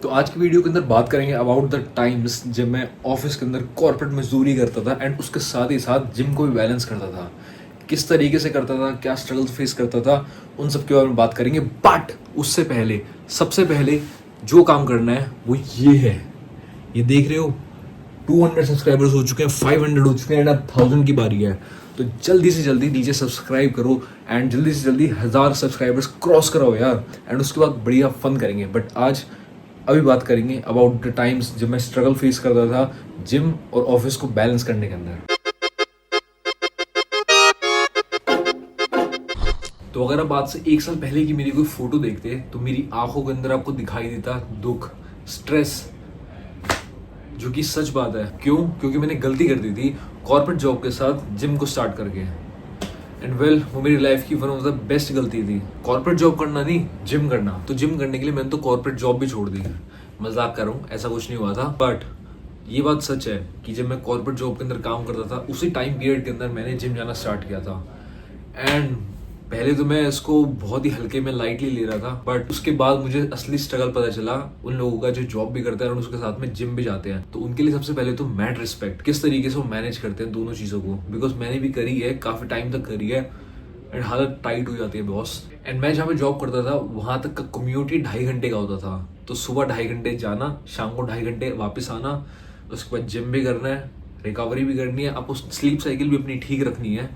तो आज की वीडियो के अंदर बात करेंगे अबाउट द टाइम्स जब मैं ऑफिस के अंदर कॉर्पोरेट मजदूरी करता था एंड उसके साथ ही साथ जिम को भी बैलेंस करता था। किस तरीके से करता था, क्या स्ट्रगल्स फेस करता था, उन सब के बारे में बात करेंगे। बट उससे पहले सबसे पहले जो काम करना है वो ये है। ये देख रहे हो 200 सब्सक्राइबर्स हो चुके हैं, 500 हो चुके हैं एंड अब 1000 की बारी है। तो जल्दी से जल्दी नीचे सब्सक्राइब करो एंड जल्दी से जल्दी 1000 सब्सक्राइबर्स क्रॉस कराओ यार। एंड उसके बाद बढ़िया फन करेंगे। बट आज अभी बात करेंगे अबाउट द टाइम्स जब मैं स्ट्रगल फेस करता था जिम और ऑफिस को बैलेंस करने के अंदर। तो अगर आप आज से 1 साल पहले की मेरी कोई फोटो देखते तो मेरी आंखों के अंदर आपको दिखाई देता दुख, स्ट्रेस, जो कि सच बात है। क्यों? क्योंकि मैंने गलती कर दी थी कॉर्पोरेट जॉब के साथ जिम को स्टार्ट करके। एंड वेल वो मेरी लाइफ की वन ऑफ द बेस्ट गलती थी। कॉर्पोरेट जॉब करना नहीं, जिम करना। तो जिम करने के लिए मैंने तो कॉर्पोरेट जॉब भी छोड़ दी। मजाक कर रहा हूँ, ऐसा कुछ नहीं हुआ था। बट ये बात सच है कि जब मैं कॉर्पोरेट जॉब के अंदर काम करता था उसी टाइम पीरियड के अंदर मैंने जिम जाना स्टार्ट किया था। एंड पहले तो मैं इसको बहुत ही हल्के में लाइटली ले रहा था, बट उसके बाद मुझे असली स्ट्रगल पता चला उन लोगों का जो जॉब भी करते हैं और उसके साथ में जिम भी जाते हैं। तो उनके लिए सबसे पहले तो मैड रिस्पेक्ट, किस तरीके से वो मैनेज करते हैं दोनों चीजों को। बिकॉज मैंने भी करी है, काफी टाइम तक करी है एंड हालत टाइट हो जाती है बॉस। एंड मैं जहाँ पे जॉब करता था वहां तक का कम्यूट ही 2.5 घंटे का होता था। तो सुबह 2.5 घंटे जाना, शाम को 2.5 घंटे वापस आना, उसके बाद जिम भी करना है, रिकवरी भी करनी है, आपको स्लीप साइकिल भी अपनी ठीक रखनी है,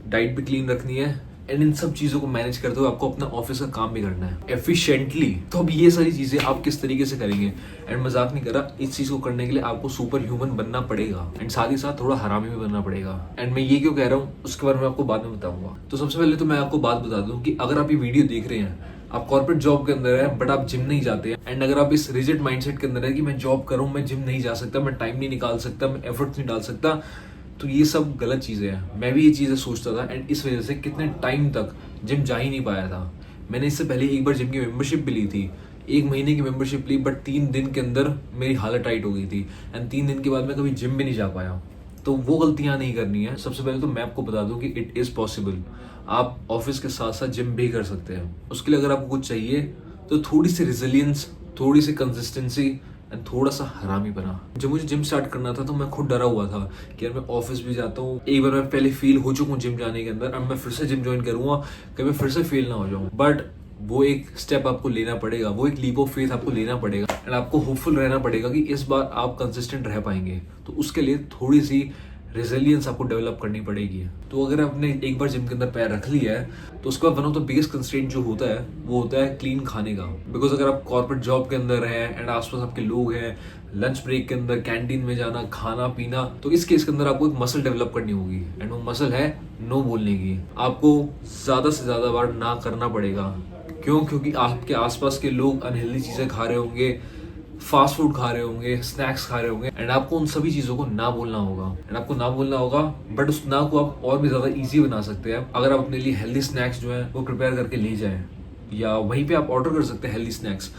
डाइट भी क्लीन रखनी है एंड इन सब चीजों को मैनेज करते हुए आपको अपना ऑफिस का काम भी करना है एफिशिएंटली। तो अब ये सारी चीजें आप किस तरीके से करेंगे, एंड मजाक नहीं कर रहा, इस चीज को करने के लिए आपको सुपर ह्यूमन बनना पड़ेगा एंड साथ ही साथ थोड़ा हरामी भी बनना पड़ेगा। एंड मैं ये क्यों कह रहा हूँ उसके बारे में आपको बाद में बताऊंगा। तो सबसे पहले तो मैं आपको बात बता दूं कि अगर आप ये वीडियो देख रहे हैं, आप कॉर्पोरेट जॉब के अंदर है बट आप जिम नहीं जाते हैं, एंड अगर आप इस रिजिड माइंडसेट के अंदर है कि मैं जॉब करूं, मैं जिम नहीं जा सकता, मैं टाइम नहीं निकाल सकता, मैं एफर्ट्स नहीं डाल सकता, तो ये सब गलत चीजें हैं। मैं भी ये चीजें सोचता था एंड इस वजह से कितने टाइम तक जिम जा ही नहीं पाया था। मैंने इससे पहले एक बार जिम की मेंबरशिप भी ली थी, 1 महीने की मेंबरशिप ली, बट 3 दिन के अंदर मेरी हालत टाइट हो गई थी एंड 3 दिन के बाद मैं कभी जिम भी नहीं जा पाया। तो वो गलतियां नहीं करनी है। सबसे पहले तो मैं आपको बता दूं कि इट इज पॉसिबल, आप ऑफिस के साथ साथ जिम भी कर सकते हैं। उसके लिए अगर आपको कुछ चाहिए तो थोड़ी सी रिजिलियंस, थोड़ी सी कंसिस्टेंसी एंड थोड़ा सा हरामी बना। जब मुझे जिम स्टार्ट करना था तो मैं खुद डरा हुआ था कि यार मैं ऑफिस भी जाता हूँ, एक बार मैं पहले फेल हो चुका हूँ जिम जाने के अंदर, अब मैं फिर से जिम ज्वाइन करूंगा कि मैं फिर से फेल ना हो जाऊँ। बट वो एक स्टेप आपको लेना पड़ेगा, वो एक लीप ऑफ फेथ आपको लेना पड़ेगा एंड आपको होपफुल रहना पड़ेगा कि इस बार आप कंसिस्टेंट रह पाएंगे। तो उसके लिए थोड़ी सी रेजिलियंस आपको डेवलप करनी पड़ेगी। तो अगर आपने एक बार जिम के अंदर पैर रख लिया है तो उसके बाद one of the biggest constraint जो होता है वो होता है क्लीन खाने का। बिकॉज अगर आप कॉर्पोरेट जॉब के अंदर हैं एंड आसपास आपके लोग हैं, लंच ब्रेक के अंदर कैंटीन में जाना, खाना पीना, तो इस केस के अंदर आपको एक मसल डेवलप करनी होगी एंड वो मसल है नो बोलने की। आपको ज्यादा से ज्यादा बार ना करना पड़ेगा। क्यों? क्योंकि आपके आसपास के लोग अनहेल्दी चीजें खा रहे होंगे, फास्ट फूड खा रहे होंगे, स्नैक्स खा रहे होंगे एंड आपको उन सभी चीजों को ना बोलना होगा। एंड आपको ना बोलना होगा, बट उस ना को आप और भी ज्यादा इजी बना सकते हैं अगर आप अपने लिए हेल्दी स्नैक्स जो है वो प्रिपेयर करके ले जाएं, या वहीं पे आप ऑर्डर कर सकते हैं हेल्दी स्नैक्स।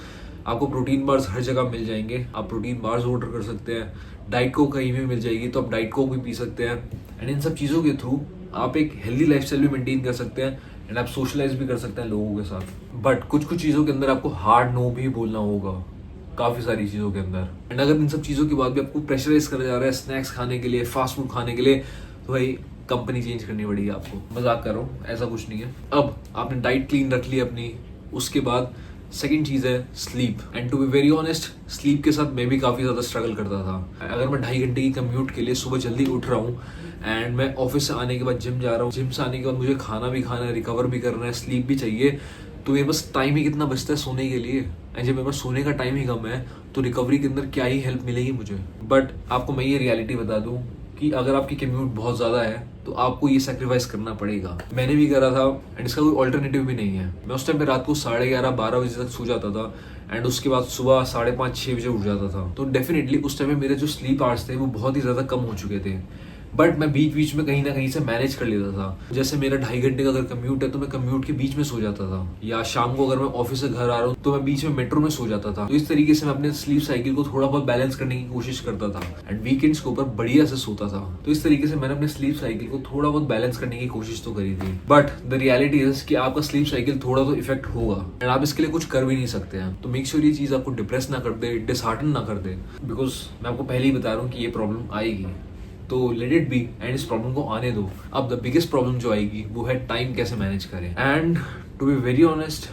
आपको प्रोटीन बार्स हर जगह मिल जाएंगे, आप प्रोटीन बार्स ऑर्डर कर सकते हैं। डाइट कोक कहीं भी मिल जाएगी तो आप डाइट कोक भी पी सकते हैं। एंड इन सब चीज़ों के थ्रू आप एक हेल्दी लाइफस्टाइल भी मेंटेन कर सकते हैं एंड आप सोशलाइज भी कर सकते हैं लोगों के साथ। बट कुछ कुछ चीज़ों के अंदर आपको हार्ड नो भी बोलना होगा, काफ़ी सारी चीज़ों के अंदर। एंड अगर इन सब चीज़ों के बाद भी आपको प्रेशराइज करा जा रहा है स्नैक्स खाने के लिए, फास्ट फूड खाने के लिए, तो भाई कंपनी चेंज करनी पड़ेगी आपको। मजाक कर रहा हूँ, ऐसा कुछ नहीं है। अब आपने डाइट क्लीन रख ली अपनी, उसके बाद सेकंड चीज़ है sleep. And to be very honest, sleep के साथ मैं भी काफ़ी ज़्यादा स्ट्रगल करता था। अगर मैं 2.5 घंटे की कम्यूट के लिए सुबह जल्दी उठ रहा हूँ एंड मैं ऑफिस से आने के बाद जिम जा रहा हूँ, जिम से आने के बाद मुझे खाना भी खाना है, रिकवर भी करना है, स्लीप भी चाहिए, तो मेरे पास टाइम ही कितना बचता है सोने के लिए। एंड जब मेरे पास सोने का टाइम ही कम है तो रिकवरी के अंदर क्या ही हेल्प मिलेगी मुझे। बट आपको मैं ये रियलिटी बता दूं कि अगर आपकी कम्यूट बहुत ज़्यादा है तो आपको ये सेक्रीफाइस करना पड़ेगा। मैंने भी करा था एंड इसका कोई ऑल्टरनेटिव भी नहीं है। मैं उस टाइम पे रात को 11:30-12 बजे तक सो जाता था एंड उसके बाद सुबह 5:30-6 बजे उठ जाता था। तो डेफिनेटली उस टाइम में मेरे जो स्लीप आवर्स थे वो बहुत ही ज़्यादा कम हो चुके थे। बट मैं बीच बीच में कहीं ना कहीं से मैनेज कर लेता था। जैसे मेरा 2.5 घंटे का अगर कम्यूट है तो मैं कम्यूट के बीच में सो जाता था, या शाम को अगर मैं ऑफिस से घर आ रहा हूँ तो मैं बीच में मेट्रो में सो जाता था। तो इस तरीके से मैं अपने स्लीप साइकिल को थोड़ा बहुत बैलेंस करने की कोशिश करता था एंड वीकेंड्स के ऊपर बढ़िया से सोता था। तो इस तरीके से मैंने अपने स्लीप साइकिल को थोड़ा बहुत बैलेंस करने की कोशिश तो करी थी। बट द रियलिटी इज कि आपका स्लीप साइकिल थोड़ा तो इफेक्ट होगा एंड आप इसके लिए कुछ कर भी नहीं सकते हैं। तो मेक श्योर ये चीज आपको डिप्रेस ना कर दे, डिसहार्टन ना कर दे, बिकॉज मैं आपको पहले ही बता रहा हूँ कि ये प्रॉब्लम आएगी। तो लेट इट बी एंड इस प्रॉब्लम को आने दो। अब द बिगेस्ट प्रॉब्लम जो आएगी वो है टाइम कैसे मैनेज करें। And to be very honest,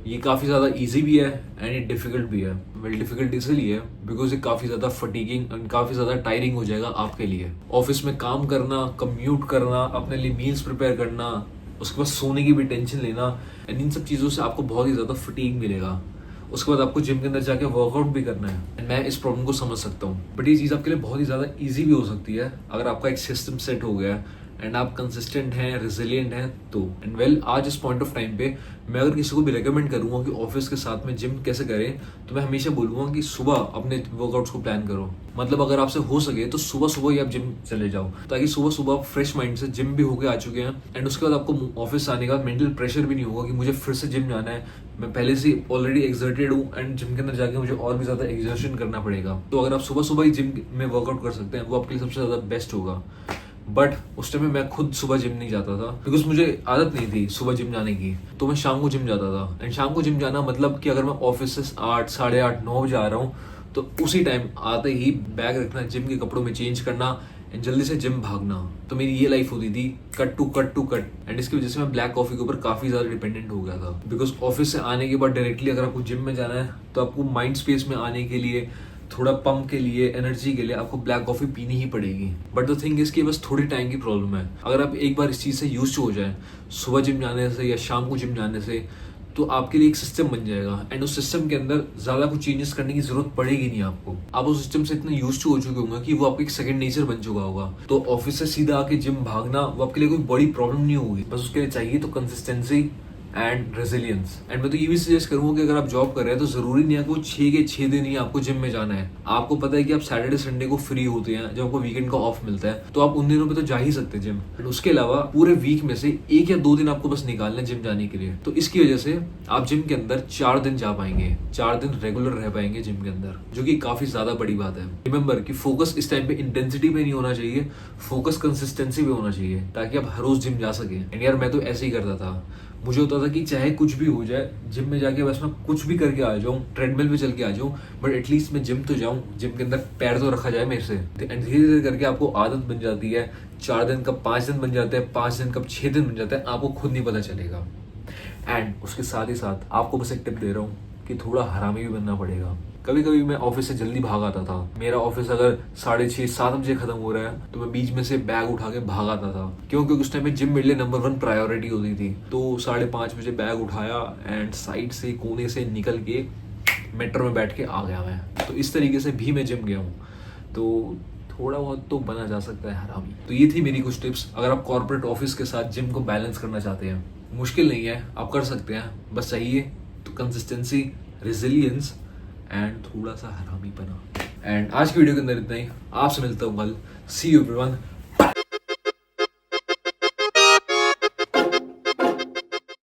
ये काफ़ी ज़्यादा इजी भी है एंड ये डिफिकल्ट भी है। वेल डिफिकल्ट इसलिए है बिकॉज ये काफ़ी ज़्यादा फटीगिंग एंड काफ़ी ज़्यादा टायरिंग हो जाएगा आपके लिए। ऑफिस में काम करना, कम्यूट करना, अपने लिए मील्स प्रिपेयर करना, उसके बाद सोने की भी टेंशन लेना, एंड इन सब चीज़ों से आपको बहुत ही ज़्यादा फटीग मिलेगा। उसके बाद आपको जिम के अंदर जाके वर्कआउट भी करना है। एंड मैं इस प्रॉब्लम को समझ सकता हूँ, बट ये चीज़ आपके लिए बहुत ही ज़्यादा ईजी भी हो सकती है अगर आपका एक सिस्टम सेट हो गया है एंड आप कंसिस्टेंट हैं, रिजिलियंट हैं तो। एंड वेल आज इस पॉइंट ऑफ टाइम पे मैं अगर किसी को भी रेकमेंड करूंगा कि ऑफिस के साथ में जिम कैसे करें, तो मैं हमेशा बोलूंगा कि सुबह अपने वर्कआउट्स को प्लान करो। मतलब अगर आपसे हो सके तो सुबह सुबह ही आप जिम चले जाओ, ताकि सुबह सुबह आप फ्रेश माइंड से जिम भी होके आ चुके हैं एंड उसके बाद आपको ऑफिस आने के बाद मेंटल प्रेशर भी नहीं होगा कि मुझे फिर से जिम जाना है। मैं पहले से ऑलरेडी एक्सर्टेड हूँ एंड जिम के अंदर जाके मुझे और भी ज्यादा एक्सर्शन करना पड़ेगा। तो अगर आप सुबह सुबह ही जिम में वर्कआउट कर सकते हैं वो आपके लिए सबसे ज्यादा बेस्ट होगा। बट उस टाइम में मैं खुद सुबह जिम नहीं जाता था बिकॉज मुझे आदत नहीं थी सुबह जिम जाने की। तो मैं शाम को जिम जाता था एंड शाम को जिम जाना मतलब कि अगर मैं ऑफिस से 8, 8:30, 9 बजे आ रहा हूँ तो उसी टाइम आते ही बैग रखना, जिम के कपड़ों में चेंज करना एंड जल्दी से जिम भागना। तो मेरी ये लाइफ होती थी cut to cut to cut. And इसकी वजह से मैं ब्लैक कॉफी के ऊपर काफी ज्यादा डिपेंडेंट हो गया था बिकॉज ऑफिस से आने के बाद डायरेक्टली अगर आपको जिम में जाना है तो आपको माइंड स्पेस में आने के लिए, थोड़ा पंप के लिए, एनर्जी के लिए आपको ब्लैक कॉफी पीनी ही पड़ेगी। बट द थिंग इज कि बस थोड़ी टाइम की प्रॉब्लम है। अगर आप एक बार इस चीज से यूज हो जाए सुबह जिम जाने से या शाम को जिम जाने से, तो आपके लिए एक सिस्टम बन जाएगा एंड उस सिस्टम के अंदर ज्यादा कुछ चेंजेस करने की जरूरत पड़ेगी नहीं आपको। आप उस सिस्टम से इतने यूज हो चुके होंगे कि वो आपको एक सेकंड नेचर बन चुका होगा। तो ऑफिस से सीधा आके जिम भागना वो आपके लिए कोई बड़ी प्रॉब्लम नहीं होगी। बस उसके लिए चाहिए तो कंसिस्टेंसी एंड रेजिलियंस। एंड मैं तो ये भी सजेस्ट करूंगा कि अगर आप जॉब कर रहे हैं तो जरूरी नहीं है कि वो 6 के 6 दिन ही आपको जिम में जाना है। आपको पता है कि आप सैटरडे संडे को फ्री होते हैं, जब आपको वीकेंड का ऑफ मिलता है, तो आप उन दिनों पे तो जा ही सकते हैं जिम। बट उसके अलावा पूरे वीक में से 1 या 2 दिन आपको बस निकालना है जिम जाने के लिए। तो इसकी वजह से आप जिम के अंदर 4 दिन जा पाएंगे, 4 दिन रेगुलर रह पाएंगे जिम के अंदर, जो कि काफी ज्यादा बड़ी बात है। रिमेंबर कि फोकस इस टाइम पे इंटेंसिटी पे नहीं होना चाहिए, फोकस कंसिस्टेंसी पे होना चाहिए, ताकि आप हर रोज जिम जा सके। एंड यार मैं तो ऐसे ही करता था। मुझे होता था कि चाहे कुछ भी हो जाए जिम में जाके बस मैं कुछ भी करके आ जाऊँ, ट्रेडमिल पे चल के आ जाऊँ, बट एटलीस्ट मैं जिम तो जाऊँ, जिम के अंदर पैर तो रखा जाए मेरे से। एंड धीरे धीरे करके आपको आदत बन जाती है। 4 दिन कब 5 दिन बन जाते हैं, 5 दिन कब 6 दिन बन जाते हैं, आपको खुद नहीं पता चलेगा। एंड उसके साथ ही साथ आपको बस एक टिप दे रहा हूँ कि थोड़ा हरामी भी बनना पड़ेगा। कभी कभी मैं ऑफिस से जल्दी भाग आता था। मेरा ऑफिस अगर 6:30, 7 बजे खत्म हो रहा है तो मैं बीच में से बैग उठा के भाग आता था। क्यों? क्योंकि उस टाइम में जिम मेरे लिए नंबर 1 प्रायोरिटी होती थी। तो 5:30 बजे बैग उठाया एंड साइड से, कोने से निकल के मेट्रो में बैठ के आ गया मैं। तो इस तरीके से भी मैं जिम गया हूँ। तो थोड़ा बहुत तो बना जा सकता है हरामी। तो ये थी मेरी कुछ टिप्स अगर आप कॉर्पोरेट ऑफिस के साथ जिम को बैलेंस करना चाहते हैं। मुश्किल नहीं है, आप कर सकते हैं, बस चाहिए तो कंसिस्टेंसी, रेजिलियंस एंड थोड़ा सा हरामीपना। एंड आज की वीडियो के अंदर इतना ही। आपसे मिलता हूँ कल। सी यू एवरीवन।